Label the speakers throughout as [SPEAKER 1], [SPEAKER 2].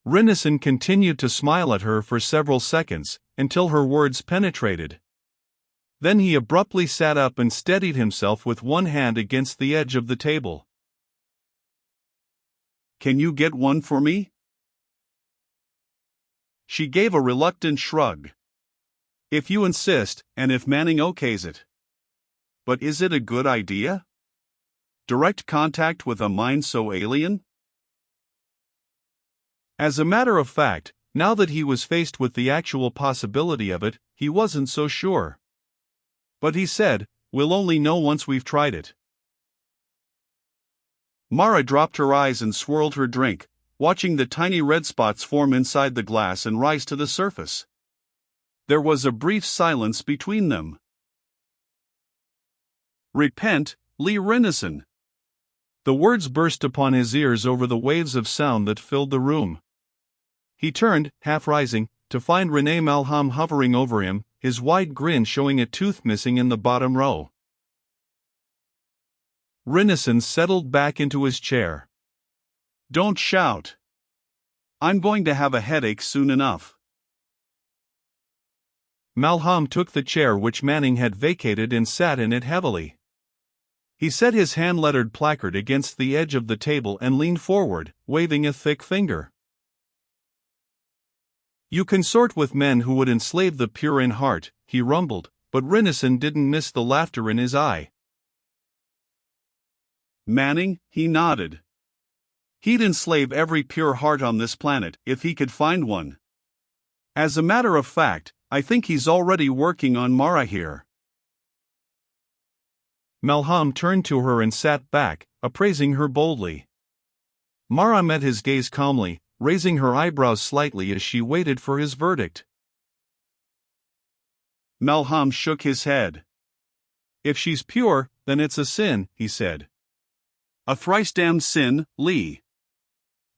[SPEAKER 1] Rinison continued to smile at her for several seconds, until her words penetrated. Then he abruptly sat up and steadied himself with one hand against the edge of the table. "Can you get one for me?" She gave a reluctant shrug. "If you insist, and if Manning okays it." "But is it a good idea? Direct contact with a mind so alien?" As a matter of fact, now that he was faced with the actual possibility of it, he wasn't so sure. But he said, "We'll only know once we've tried it." Mara dropped her eyes and swirled her drink, watching the tiny red spots form inside the glass and rise to the surface. There was a brief silence between them. "Repent, Lee Rinison." The words burst upon his ears over the waves of sound that filled the room. He turned, half rising, to find Renee Malham hovering over him, his wide grin showing a tooth missing in the bottom row. Rinison settled back into his chair. "Don't shout. I'm going to have a headache soon enough." Malham took the chair which Manning had vacated and sat in it heavily. He set his hand-lettered placard against the edge of the table and leaned forward, waving a thick finger. "You consort with men who would enslave the pure in heart," he rumbled, but Rinison didn't miss the laughter in his eye. "Manning," he nodded. "He'd enslave every pure heart on this planet if he could find one. As a matter of fact, I think he's already working on Mara here." Malham turned to her and sat back, appraising her boldly. Mara met his gaze calmly, raising her eyebrows slightly as she waited for his verdict. Malham shook his head. "If she's pure, then it's a sin," he said. "A thrice-damned sin, Lee.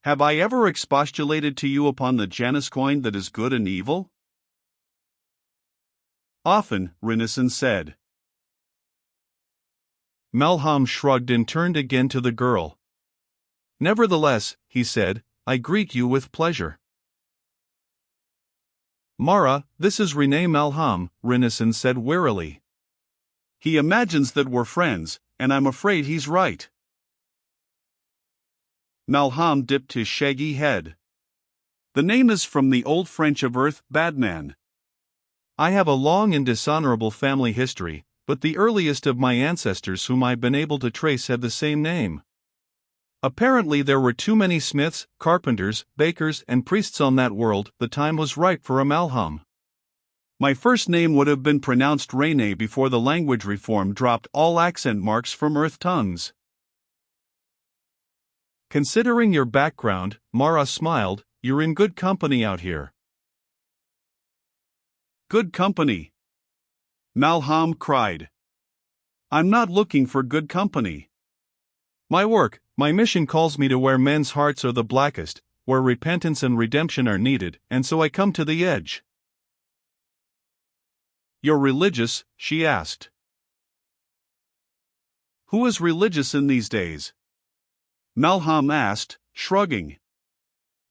[SPEAKER 1] Have I ever expostulated to you upon the Janus coin that is good and evil?" "Often," Rinison said. Malham shrugged and turned again to the girl. "Nevertheless," he said, "I greet you with pleasure." "Mara, this is Renee Malham," Rinison said wearily. "He imagines that we're friends, and I'm afraid he's right." Malham dipped his shaggy head. "The name is from the Old French of earth, badman. I have a long and dishonorable family history, but the earliest of my ancestors whom I've been able to trace had the same name. Apparently there were too many smiths, carpenters, bakers, and priests on that world. The time was ripe for a Malham. My first name would have been pronounced Rene before the language reform dropped all accent marks from earth tongues." "Considering your background," Mara smiled, "you're in good company out here." "Good company?" Malham cried. "I'm not looking for good company. My work, my mission calls me to where men's hearts are the blackest, where repentance and redemption are needed, and so I come to the edge." "You're religious?" she asked. "Who is religious in these days?" Malham asked, shrugging.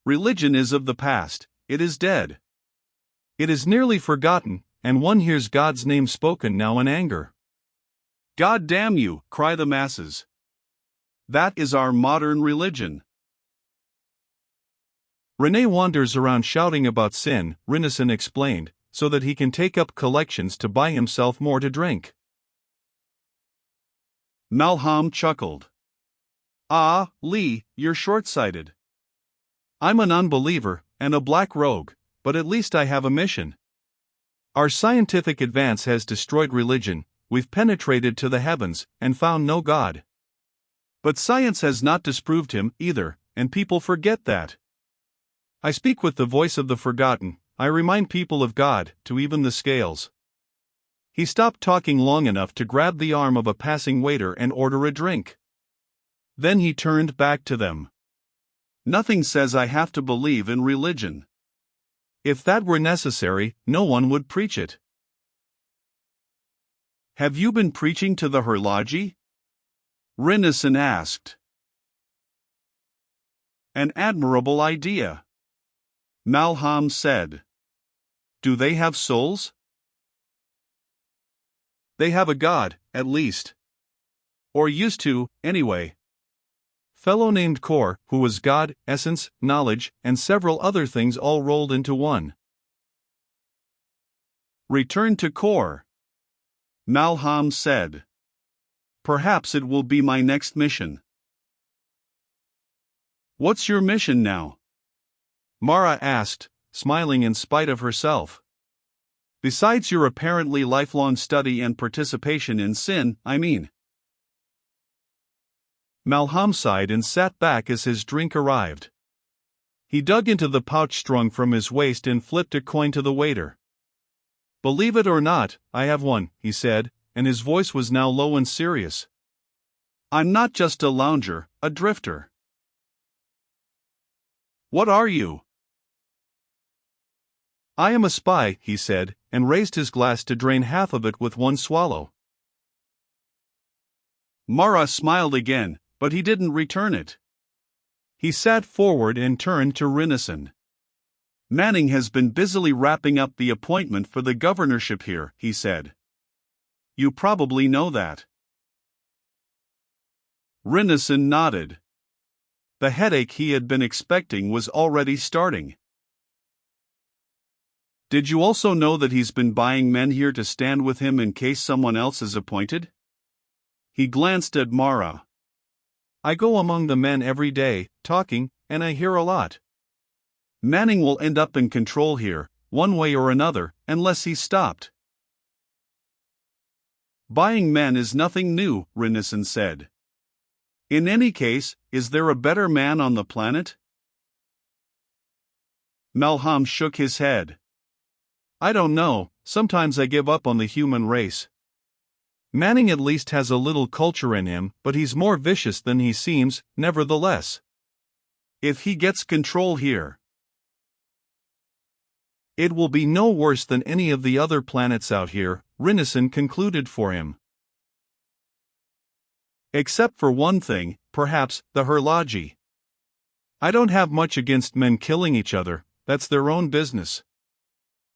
[SPEAKER 1] "Religion is of the past, it is dead. It is nearly forgotten, and one hears God's name spoken now in anger." "God damn you!" cry the masses. "That is our modern religion." Rene wanders around shouting about sin, Rinison explained, so that he can take up collections to buy himself more to drink. Malham chuckled. "Ah, Lee, you're short-sighted. I'm an unbeliever, and a black rogue, but at least I have a mission. Our scientific advance has destroyed religion, we've penetrated to the heavens, and found no God. But science has not disproved him, either, and people forget that. I speak with the voice of the forgotten, I remind people of God, to even the scales." He stopped talking long enough to grab the arm of a passing waiter and order a drink. Then he turned back to them. "Nothing says I have to believe in religion. If that were necessary, no one would preach it." "Have you been preaching to the Herlogi?" Rinison asked. "An admirable idea. Malham said. Do they have souls? They have a god, at least. Or used to, anyway. Fellow named Kor, who was God, essence, knowledge, and several other things all rolled into one. Return to Kor. Malham said. Perhaps it will be my next mission. What's your mission now? Mara asked, smiling in spite of herself. Besides your apparently lifelong study and participation in sin, I mean. Malham sighed and sat back as his drink arrived. He dug into the pouch strung from his waist and flipped a coin to the waiter. Believe it or not, I have one, he said, and his voice was now low and serious. I'm not just a lounger, a drifter. What are you? I am a spy, he said, and raised his glass to drain half of it with one swallow. Mara smiled again, but he didn't return it. He sat forward and turned to Rinneson. Manning has been busily wrapping up the appointment for the governorship here, he said. You probably know that. Rinneson nodded. The headache he had been expecting was already starting. Did you also know that he's been buying men here to stand with him in case someone else is appointed? He glanced at Mara. I go among the men every day, talking, and I hear a lot. Manning will end up in control here, one way or another, unless he's stopped. Buying men is nothing new, Rinneson said. In any case, is there a better man on the planet? Malham shook his head. I don't know, sometimes I give up on the human race. Manning at least has a little culture in him, but he's more vicious than he seems, nevertheless. If he gets control here, it will be no worse than any of the other planets out here, Rinneson concluded for him. Except for one thing, perhaps, the Herlogi. I don't have much against men killing each other, that's their own business.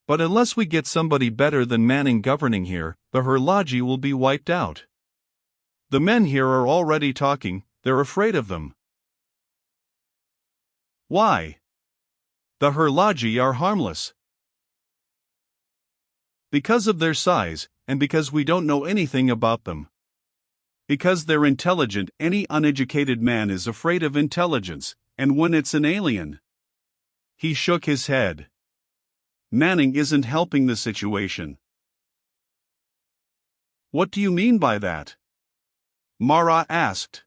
[SPEAKER 1] But unless we get somebody better than Manning governing here, the Herlogi will be wiped out. The men here are already talking, they're afraid of them. Why? The Herlogi are harmless. Because of their size, and because we don't know anything about them. Because they're intelligent, any uneducated man is afraid of intelligence, and when it's an alien. He shook his head. Manning isn't helping the situation. What do you mean by that? Mara asked.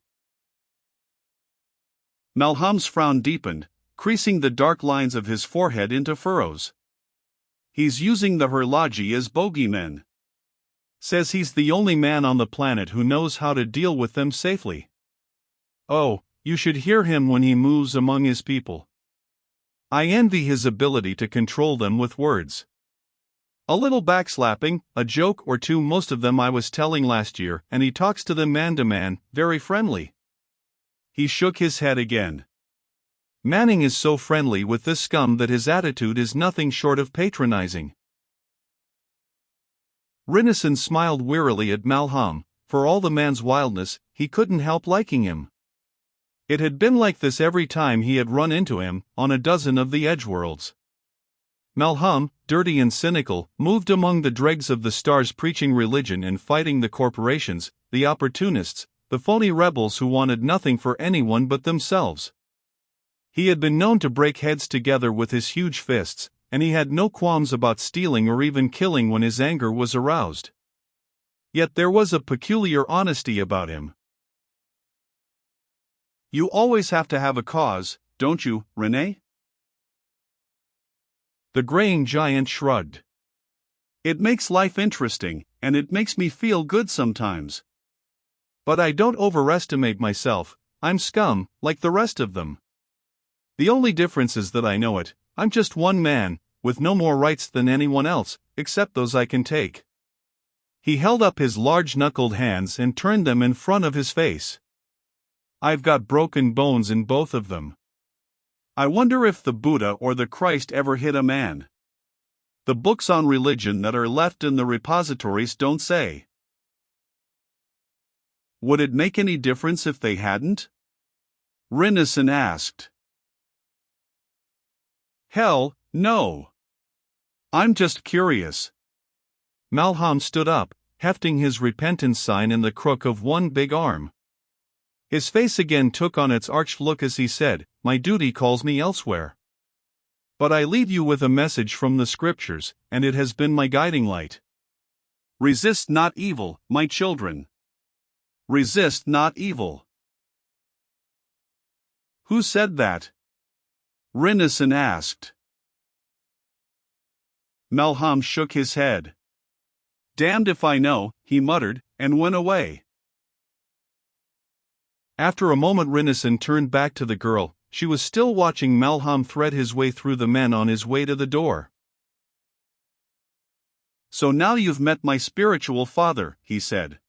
[SPEAKER 1] Malham's frown deepened, creasing the dark lines of his forehead into furrows. He's using the Herlogi as bogeymen. Says he's the only man on the planet who knows how to deal with them safely. Oh, you should hear him when he moves among his people. I envy his ability to control them with words. A little backslapping, a joke or two, most of them I was telling last year, and he talks to them man to man, very friendly. He shook his head again. Manning is so friendly with this scum that his attitude is nothing short of patronizing. Rinneson smiled wearily at Malham. For all the man's wildness, he couldn't help liking him. It had been like this every time he had run into him, on a dozen of the Edgeworlds. Malham, dirty and cynical, moved among the dregs of the stars preaching religion and fighting the corporations, the opportunists, the phony rebels who wanted nothing for anyone but themselves. He had been known to break heads together with his huge fists, and he had no qualms about stealing or even killing when his anger was aroused. Yet there was a peculiar honesty about him. You always have to have a cause, don't you, Renee? The graying giant shrugged. It makes life interesting, and it makes me feel good sometimes. But I don't overestimate myself, I'm scum, like the rest of them. The only difference is that I know it, I'm just one man, with no more rights than anyone else, except those I can take. He held up his large knuckled hands and turned them in front of his face. I've got broken bones in both of them. I wonder if the Buddha or the Christ ever hit a man. The books on religion that are left in the repositories don't say. Would it make any difference if they hadn't? Rinnison asked. Hell, no. I'm just curious. Malham stood up, hefting his repentance sign in the crook of one big arm. His face again took on its arch look as he said, "My duty calls me elsewhere. But I leave you with a message from the scriptures, and it has been my guiding light. Resist not evil, my children. Resist not evil." Who said that? Rinnison asked. Malham shook his head. Damned if I know, he muttered, and went away. After a moment Rinnison turned back to the girl. She was still watching Malham thread his way through the men on his way to the door. "So now you've met my spiritual father," he said.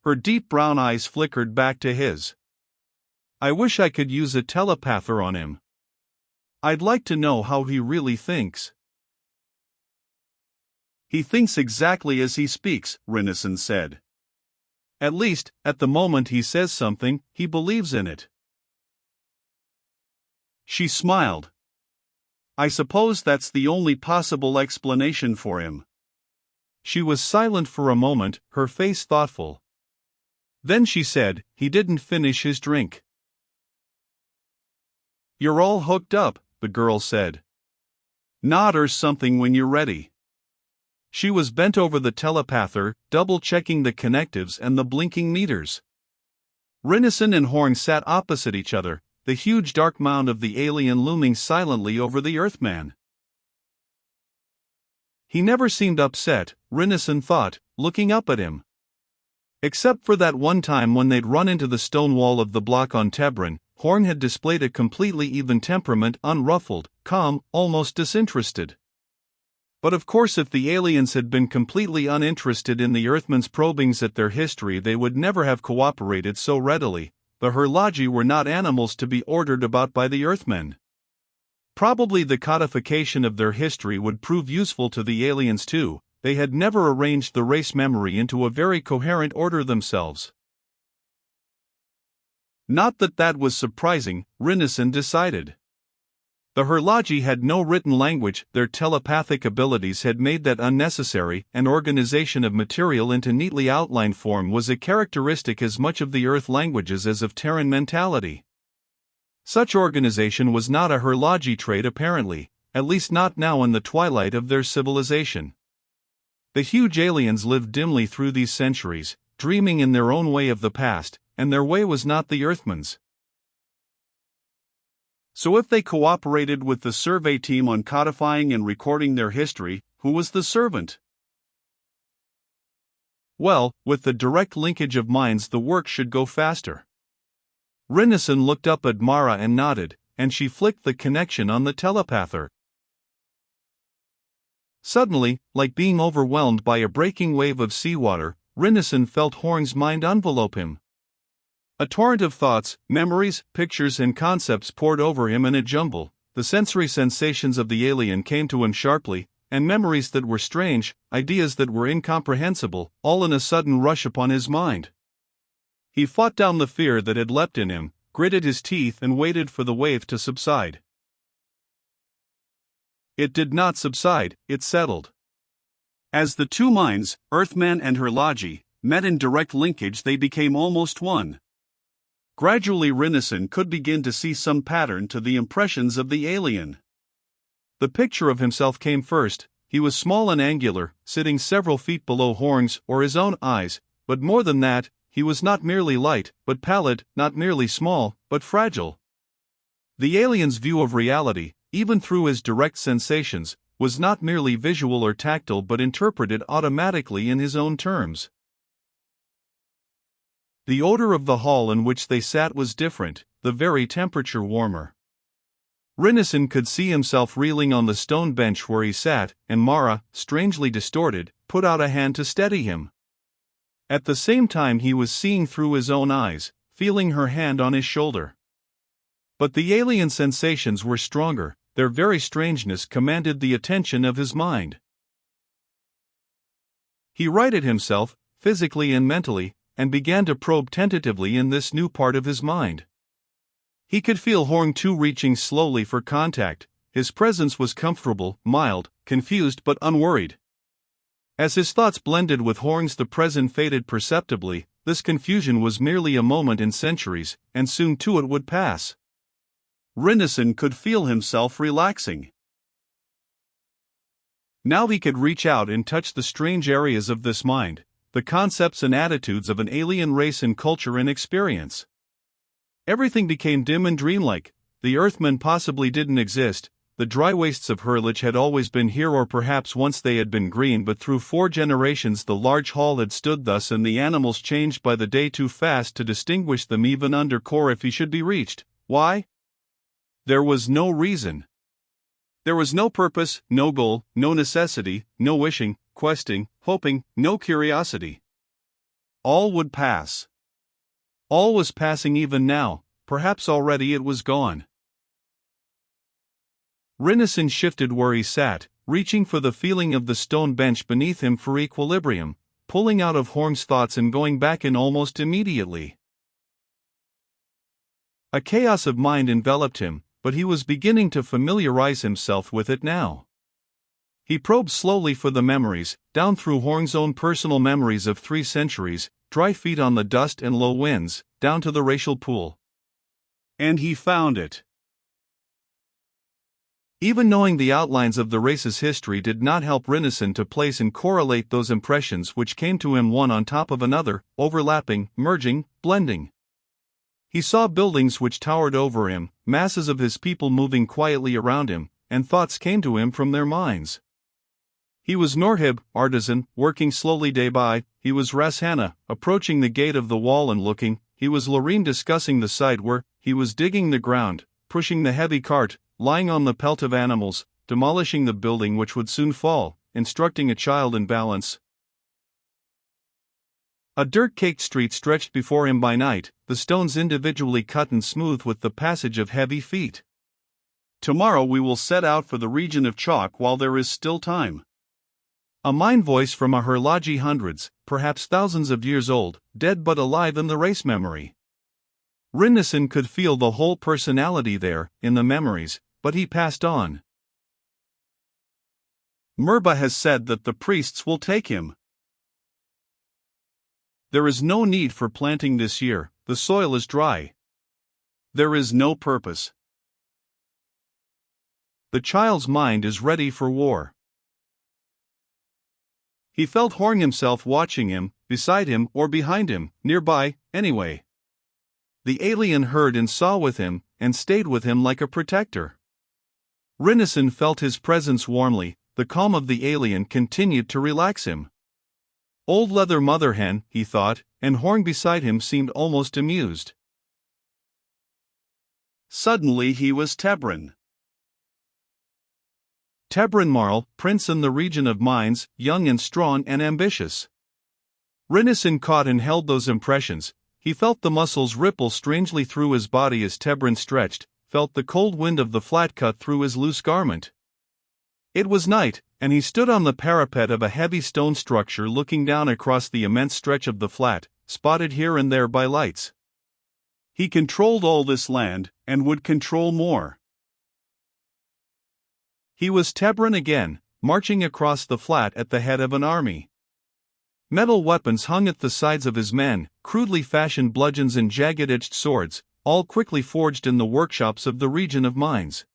[SPEAKER 1] Her deep brown eyes flickered back to his. "I wish I could use a telepather on him. I'd like to know how he really thinks." "He thinks exactly as he speaks," Rinnison said. "At least, at the moment he says something, he believes in it." She smiled. "I suppose that's the only possible explanation for him." She was silent for a moment, her face thoughtful. Then she said, "He didn't finish his drink." "You're all hooked up," the girl said. "Nod or something when you're ready." She was bent over the telepather, double-checking the connectives and the blinking meters. Rinnison and Horn sat opposite each other, the huge dark mound of the alien looming silently over the Earthman. He never seemed upset, Rinnison thought, looking up at him. Except for that one time when they'd run into the stone wall of the block on Tebran, Horn had displayed a completely even temperament, unruffled, calm, almost disinterested. But of course if the aliens had been completely uninterested in the Earthmen's probings at their history they would never have cooperated so readily. The Herlogi were not animals to be ordered about by the Earthmen. Probably the codification of their history would prove useful to the aliens too. They had never arranged the race memory into a very coherent order themselves. Not that that was surprising, Rinnison decided. The Herlogi had no written language, their telepathic abilities had made that unnecessary, and organization of material into neatly outlined form was a characteristic as much of the Earth languages as of Terran mentality. Such organization was not a Herlogi trait apparently, at least not now in the twilight of their civilization. The huge aliens lived dimly through these centuries, dreaming in their own way of the past, and their way was not the Earthmen's. So if they cooperated with the survey team on codifying and recording their history, who was the servant? Well, with the direct linkage of minds the work should go faster. Rinnison looked up at Mara and nodded, and she flicked the connection on the telepather. Suddenly, like being overwhelmed by a breaking wave of seawater, Rinnison felt Horn's mind envelope him. A torrent of thoughts, memories, pictures and concepts poured over him in a jumble. The sensory sensations of the alien came to him sharply, and memories that were strange, ideas that were incomprehensible, all in a sudden rush upon his mind. He fought down the fear that had leapt in him, gritted his teeth and waited for the wave to subside. It did not subside, it settled. As the two minds, Earthman and Herlogi, met in direct linkage they became almost one. Gradually Rinnison could begin to see some pattern to the impressions of the alien. The picture of himself came first. He was small and angular, sitting several feet below Horn's or his own eyes, but more than that, he was not merely light, but pallid, not merely small, but fragile. The alien's view of reality, even through his direct sensations, was not merely visual or tactile but interpreted automatically in his own terms. The odor of the hall in which they sat was different, the very temperature warmer. Rinnison could see himself reeling on the stone bench where he sat, and Mara, strangely distorted, put out a hand to steady him. At the same time he was seeing through his own eyes, feeling her hand on his shoulder. But the alien sensations were stronger, their very strangeness commanded the attention of his mind. He righted himself, physically and mentally, and began to probe tentatively in this new part of his mind. He could feel Horn too reaching slowly for contact. His presence was comfortable, mild, confused but unworried. As his thoughts blended with Horn's, the present faded perceptibly. This confusion was merely a moment in centuries, and soon too it would pass. Rinnison could feel himself relaxing. Now he could reach out and touch the strange areas of this mind, the concepts and attitudes of an alien race and culture and experience. Everything became dim and dreamlike. The Earthmen possibly didn't exist. The dry wastes of Hurlich had always been here, or perhaps once they had been green, but through 4 generations the large hall had stood thus, and the animals changed by the day too fast to distinguish them even under Kor if he should be reached. Why? There was no reason. There was no purpose, no goal, no necessity, no wishing, questing, hoping, no curiosity. All would pass. All was passing even now, perhaps already it was gone. Rinnison shifted where he sat, reaching for the feeling of the stone bench beneath him for equilibrium, pulling out of Horn's thoughts and going back in almost immediately. A chaos of mind enveloped him, but he was beginning to familiarize himself with it now. He probed slowly for the memories, down through Horn's own personal memories of 3 centuries, dry feet on the dust and low winds, down to the racial pool. And he found it. Even knowing the outlines of the race's history did not help Rinnison to place and correlate those impressions which came to him one on top of another, overlapping, merging, blending. He saw buildings which towered over him, masses of his people moving quietly around him, and thoughts came to him from their minds. He was Norhib, artisan, working slowly day by. He was Rashanna, approaching the gate of the wall and looking. He was Loreen, discussing the site where. He was digging the ground, pushing the heavy cart, lying on the pelt of animals, demolishing the building which would soon fall, instructing a child in balance. A dirt-caked street stretched before him by night, the stones individually cut and smooth with the passage of heavy feet. Tomorrow we will set out for the region of chalk while there is still time. A mind voice from a Hurlaji hundreds, perhaps thousands of years old, dead but alive in the race memory. Rinnison could feel the whole personality there, in the memories, but he passed on. Merba has said that the priests will take him. There is no need for planting this year, the soil is dry. There is no purpose. The child's mind is ready for war. He felt Horn himself watching him, beside him or behind him, nearby, anyway. The alien heard and saw with him, and stayed with him like a protector. Rinnison felt his presence warmly. The calm of the alien continued to relax him. Old leather mother hen, he thought, and Horn beside him seemed almost amused. Suddenly he was Tebran. Tebran Marl, prince in the region of mines, young and strong and ambitious. Rinnison caught and held those impressions. He felt the muscles ripple strangely through his body as Tebran stretched, felt the cold wind of the flat cut through his loose garment. It was night, and he stood on the parapet of a heavy stone structure looking down across the immense stretch of the flat, spotted here and there by lights. He controlled all this land, and would control more. He was Tebran again, marching across the flat at the head of an army. Metal weapons hung at the sides of his men, crudely fashioned bludgeons and jagged-edged swords, all quickly forged in the workshops of the region of mines.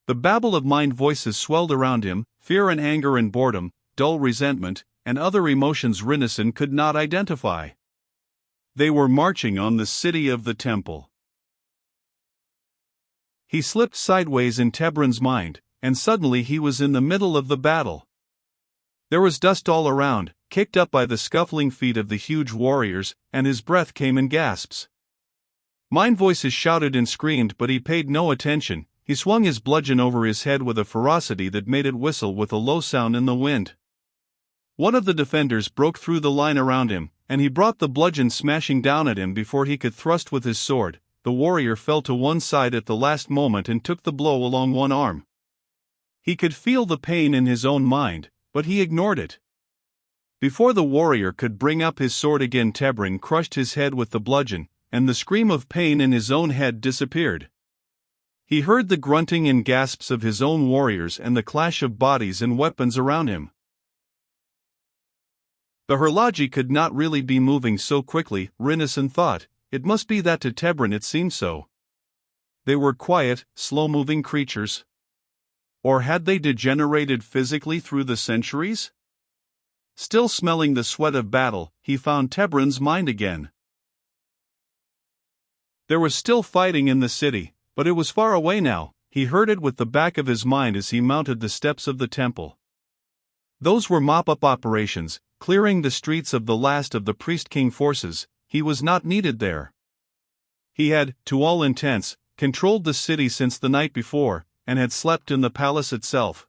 [SPEAKER 1] The babble of mind voices swelled around him, fear and anger and boredom, dull resentment, and other emotions Rinnison could not identify. They were marching on the city of the temple. He slipped sideways in Tebran's mind, and suddenly he was in the middle of the battle. There was dust all around, kicked up by the scuffling feet of the huge warriors, and his breath came in gasps. Mind voices shouted and screamed, but he paid no attention. He swung his bludgeon over his head with a ferocity that made it whistle with a low sound in the wind. One of the defenders broke through the line around him, and he brought the bludgeon smashing down at him before he could thrust with his sword. the warrior fell to one side at the last moment and took the blow along one arm. He could feel the pain in his own mind, but he ignored it. Before the warrior could bring up his sword again, Tebrin crushed his head with the bludgeon, and the scream of pain in his own head disappeared. He heard the grunting and gasps of his own warriors and the clash of bodies and weapons around him. The Herlaji could not really be moving so quickly, Rinison thought. It must be that to Tebrin it seemed so. They were quiet, slow-moving creatures. Or had they degenerated physically through the centuries? Still smelling the sweat of battle, he found Tebrin's mind again. There was still fighting in the city, but it was far away now. He heard it with the back of his mind as he mounted the steps of the temple. Those were mop-up operations, clearing the streets of the last of the priest-king forces. He was not needed there. He had, to all intents, controlled the city since the night before, and had slept in the palace itself.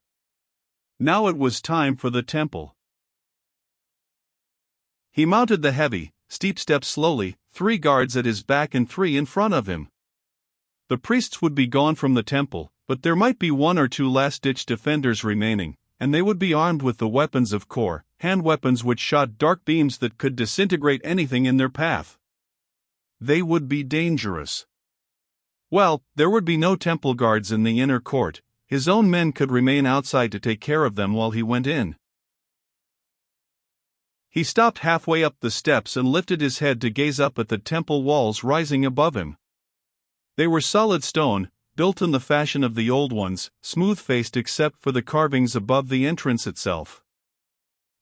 [SPEAKER 1] Now it was time for the temple. He mounted the heavy, steep steps slowly, 3 guards at his back and 3 in front of him. The priests would be gone from the temple, but there might be 1 or 2 last-ditch defenders remaining, and they would be armed with the weapons of Kor, hand weapons which shot dark beams that could disintegrate anything in their path. They would be dangerous. Well, there would be no temple guards in the inner court. His own men could remain outside to take care of them while he went in. He stopped halfway up the steps and lifted his head to gaze up at the temple walls rising above him. They were solid stone, built in the fashion of the old ones, smooth-faced except for the carvings above the entrance itself.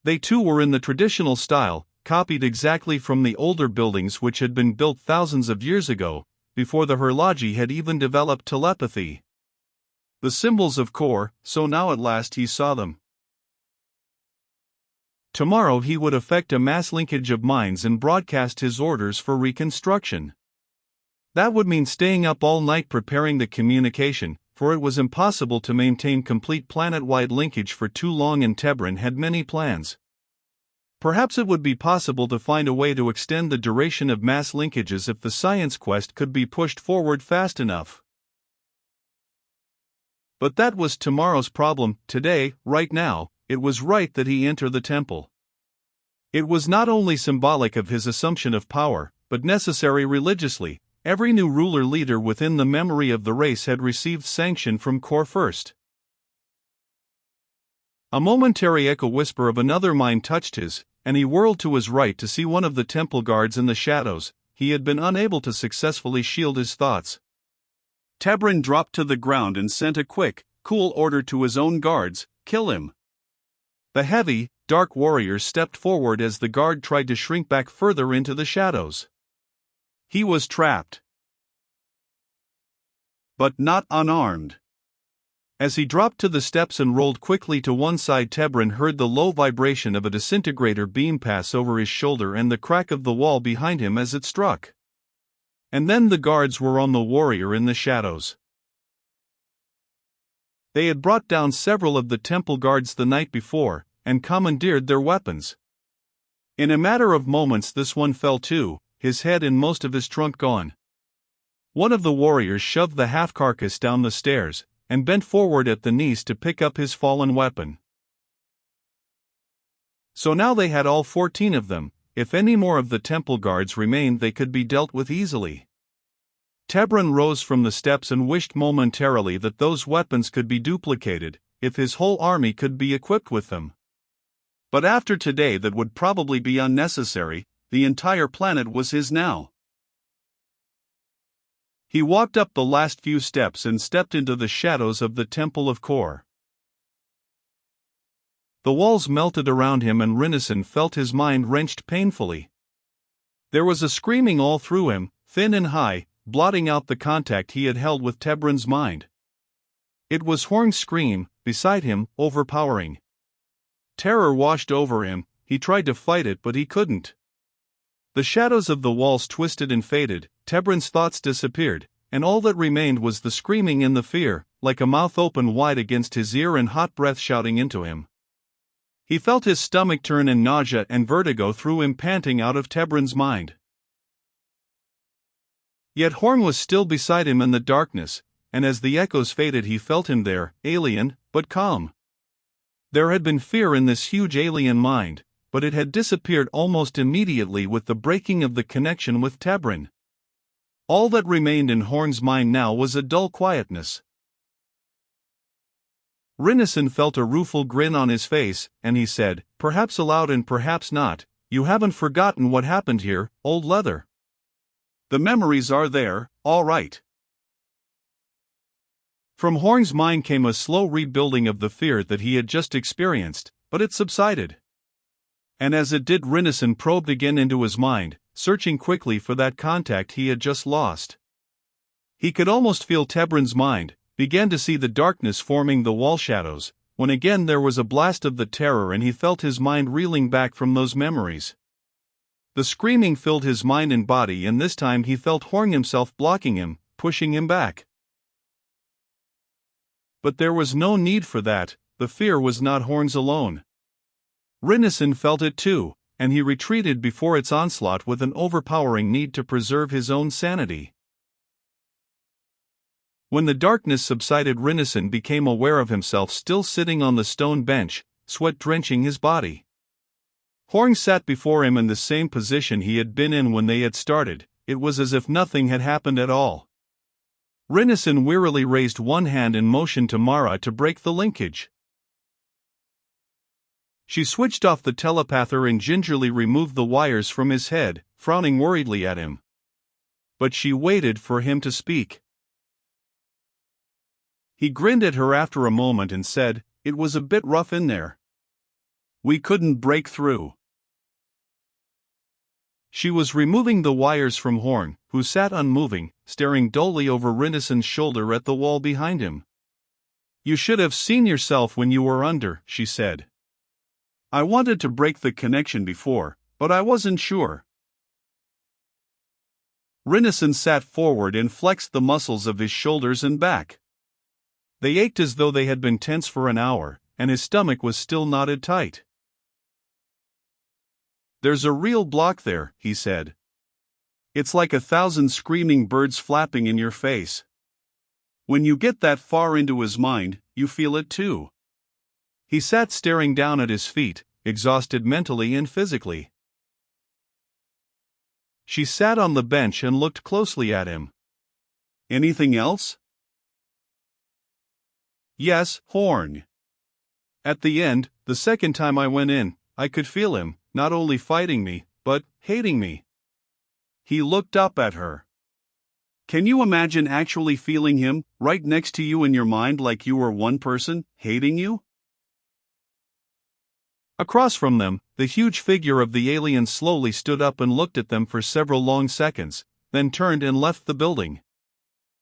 [SPEAKER 1] They too were in the traditional style, copied exactly from the older buildings which had been built thousands of years ago, before the Herlaji had even developed telepathy. The symbols of Kor, so now at last he saw them. Tomorrow he would effect a mass linkage of minds and broadcast his orders for reconstruction. That would mean staying up all night preparing the communication, for it was impossible to maintain complete planet-wide linkage for too long, and Tebrin had many plans. Perhaps it would be possible to find a way to extend the duration of mass linkages if the science quest could be pushed forward fast enough. But that was tomorrow's problem. Today, right now, it was right that he enter the temple. It was not only symbolic of his assumption of power, but necessary religiously. Every new ruler leader within the memory of the race had received sanction from Kor first. A momentary echo whisper of another mind touched his, and he whirled to his right to see one of the temple guards in the shadows. He had been unable to successfully shield his thoughts. Tebrin dropped to the ground and sent a quick, cool order to his own guards: kill him. The heavy, dark warrior stepped forward as the guard tried to shrink back further into the shadows. He was trapped. But not unarmed. As he dropped to the steps and rolled quickly to one side, Tebrin heard the low vibration of a disintegrator beam pass over his shoulder and the crack of the wall behind him as it struck. And then the guards were on the warrior in the shadows. They had brought down several of the temple guards the night before, and commandeered their weapons. In a matter of moments this one fell too, his head and most of his trunk gone. One of the warriors shoved the half-carcass down the stairs, and bent forward at the knees to pick up his fallen weapon. So now they had all 14 of them. If any more of the temple guards remained, they could be dealt with easily. Tebrin rose from the steps and wished momentarily that those weapons could be duplicated, if his whole army could be equipped with them. But after today that would probably be unnecessary. The entire planet was his now. He walked up the last few steps and stepped into the shadows of the Temple of Kor. The walls melted around him and Rinison felt his mind wrenched painfully. There was a screaming all through him, thin and high, blotting out the contact he had held with Tebrin's mind. It was Horn's scream, beside him, overpowering. Terror washed over him. He tried to fight it but he couldn't. The shadows of the walls twisted and faded, Tebrin's thoughts disappeared, and all that remained was the screaming and the fear, like a mouth open wide against his ear and hot breath shouting into him. He felt his stomach turn and nausea and vertigo threw him panting out of Tebrin's mind. Yet Horn was still beside him in the darkness, and as the echoes faded he felt him there, alien, but calm. There had been fear in this huge alien mind, but it had disappeared almost immediately with the breaking of the connection with Tebrin. All that remained in Horn's mind now was a dull quietness. Rinnison felt a rueful grin on his face, and he said, perhaps aloud and perhaps not, you haven't forgotten what happened here, old leather. The memories are there, all right. From Horn's mind came a slow rebuilding of the fear that he had just experienced, but it subsided. And as it did, Rinnison probed again into his mind, searching quickly for that contact he had just lost. He could almost feel Tebrin's mind, began to see the darkness forming the wall shadows, when again there was a blast of the terror and he felt his mind reeling back from those memories. The screaming filled his mind and body, and this time he felt Horn himself blocking him, pushing him back. But there was no need for that, the fear was not Horn's alone. Rinnison felt it too, and he retreated before its onslaught with an overpowering need to preserve his own sanity. When the darkness subsided, Rinnison became aware of himself still sitting on the stone bench, sweat drenching his body. Horn sat before him in the same position he had been in when they had started. It was as if nothing had happened at all. Rinnison wearily raised one hand and motioned to Mara to break the linkage. She switched off the telepather and gingerly removed the wires from his head, frowning worriedly at him. But she waited for him to speak. He grinned at her after a moment and said, "It was a bit rough in there. We couldn't break through." She was removing the wires from Horn, who sat unmoving, staring dully over Rinnison's shoulder at the wall behind him. "You should have seen yourself when you were under," she said. "I wanted to break the connection before, but I wasn't sure." Rinnison sat forward and flexed the muscles of his shoulders and back. They ached as though they had been tense for an hour, and his stomach was still knotted tight. "There's a real block there," he said. "It's like 1,000 screaming birds flapping in your face. When you get that far into his mind, you feel it too." He sat staring down at his feet, exhausted mentally and physically. She sat on the bench and looked closely at him. "Anything else?" "Yes, Horn. At the end, the second time I went in, I could feel him, not only fighting me, but hating me." He looked up at her. "Can you imagine actually feeling him, right next to you in your mind like you were one person, hating you?" Across from them, the huge figure of the alien slowly stood up and looked at them for several long seconds, then turned and left the building.